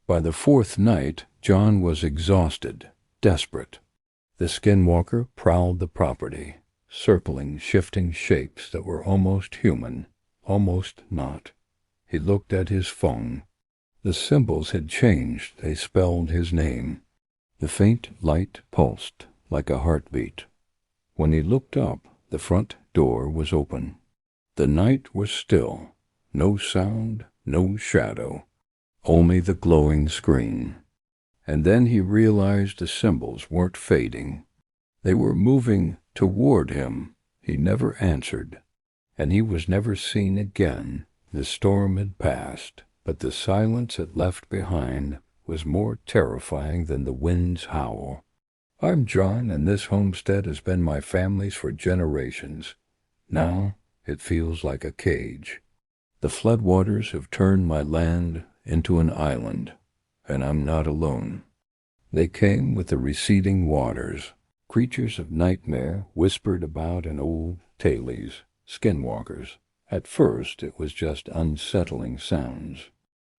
By the fourth night, John was exhausted, desperate. The skinwalker prowled the property, circling shifting shapes that were almost human, almost not. He looked at his phone. The symbols had changed. They spelled his name. The faint light pulsed like a heartbeat. When he looked up, the front door was open. The night was still. No sound, no shadow, only the glowing screen. And then he realized the symbols weren't fading. They were moving toward him. He never answered, and he was never seen again. The storm had passed, but the silence it left behind was more terrifying than the wind's howl. I'm John, and this homestead has been my family's for generations. Now it feels like a cage. The floodwaters have turned my land into an island, and I'm not alone. They came with the receding waters. Creatures of nightmare whispered about in old tales, skinwalkers. At first it was just unsettling sounds.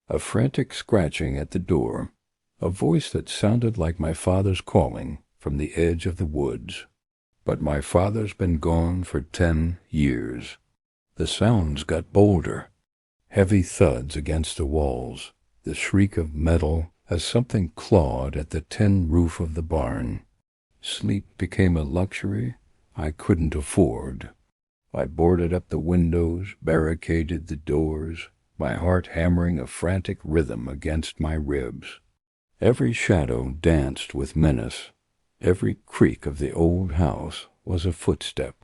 A frantic scratching at the door, a voice that sounded like my father's calling from the edge of the woods. But my father's been gone for 10 years. The sounds got bolder. Heavy thuds against the walls, the shriek of metal as something clawed at the tin roof of the barn. Sleep became a luxury I couldn't afford. I boarded up the windows, barricaded the doors, my heart hammering a frantic rhythm against my ribs. Every shadow danced with menace. Every creak of the old house was a footstep.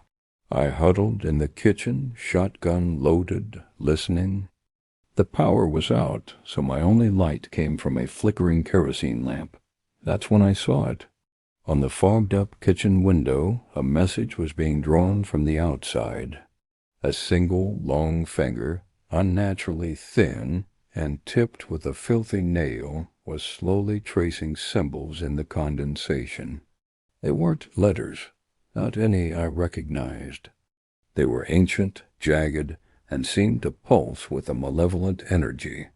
I huddled in the kitchen, shotgun loaded, listening. The power was out, so my only light came from a flickering kerosene lamp. That's when I saw it. On the fogged-up kitchen window, a message was being drawn from the outside. A single long finger, unnaturally thin and tipped with a filthy nail, was slowly tracing symbols in the condensation. They weren't letters, not any I recognized. They were ancient, jagged, and seemed to pulse with a malevolent energy.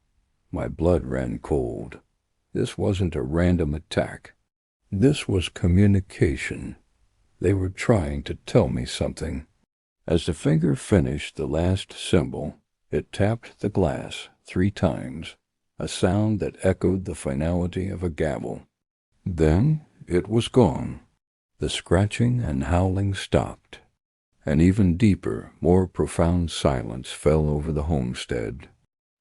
My blood ran cold. This wasn't a random attack. This was communication. They were trying to tell me something. As the finger finished the last symbol, it tapped the glass 3 times, a sound that echoed the finality of a gavel. Then it was gone. The scratching and howling stopped. An even deeper, more profound silence fell over the homestead.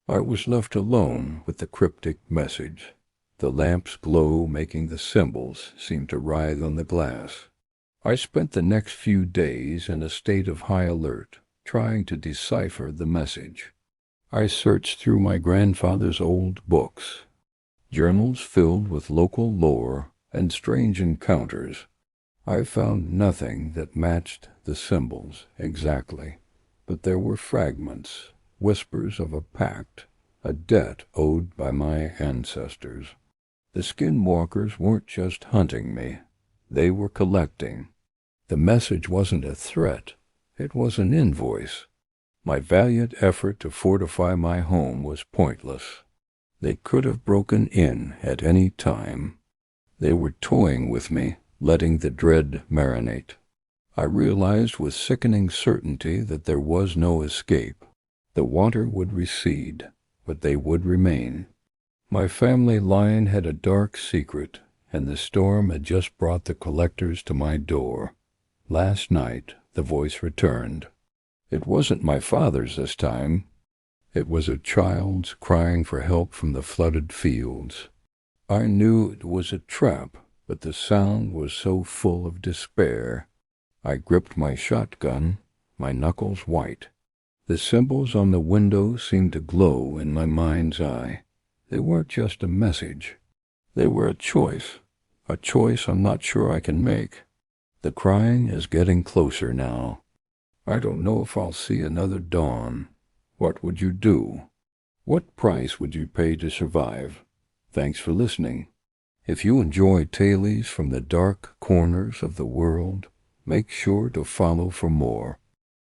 I was left alone with the cryptic message, the lamp's glow making the symbols seem to writhe on the glass. I spent the next few days in a state of high alert, trying to decipher the message. I searched through my grandfather's old books, journals filled with local lore and strange encounters. I found nothing that matched the symbols exactly, but there were fragments, whispers of a pact, a debt owed by my ancestors. The skinwalkers weren't just hunting me, they were collecting. The message wasn't a threat, it was an invoice. My valiant effort to fortify my home was pointless. They could have broken in at any time. They were toying with me, letting the dread marinate. I realized with sickening certainty that there was no escape. The water would recede, but they would remain. My family line had a dark secret, and the storm had just brought the collectors to my door. Last night, the voice returned. It wasn't my father's this time. It was a child's crying for help from the flooded fields. I knew it was a trap, but the sound was so full of despair. I gripped my shotgun, my knuckles white. The symbols on the window seemed to glow in my mind's eye. They weren't just a message. They were a choice I'm not sure I can make. The crying is getting closer now. I don't know if I'll see another dawn. What would you do? What price would you pay to survive? Thanks for listening. If you enjoy tales from the dark corners of the world, make sure to follow for more.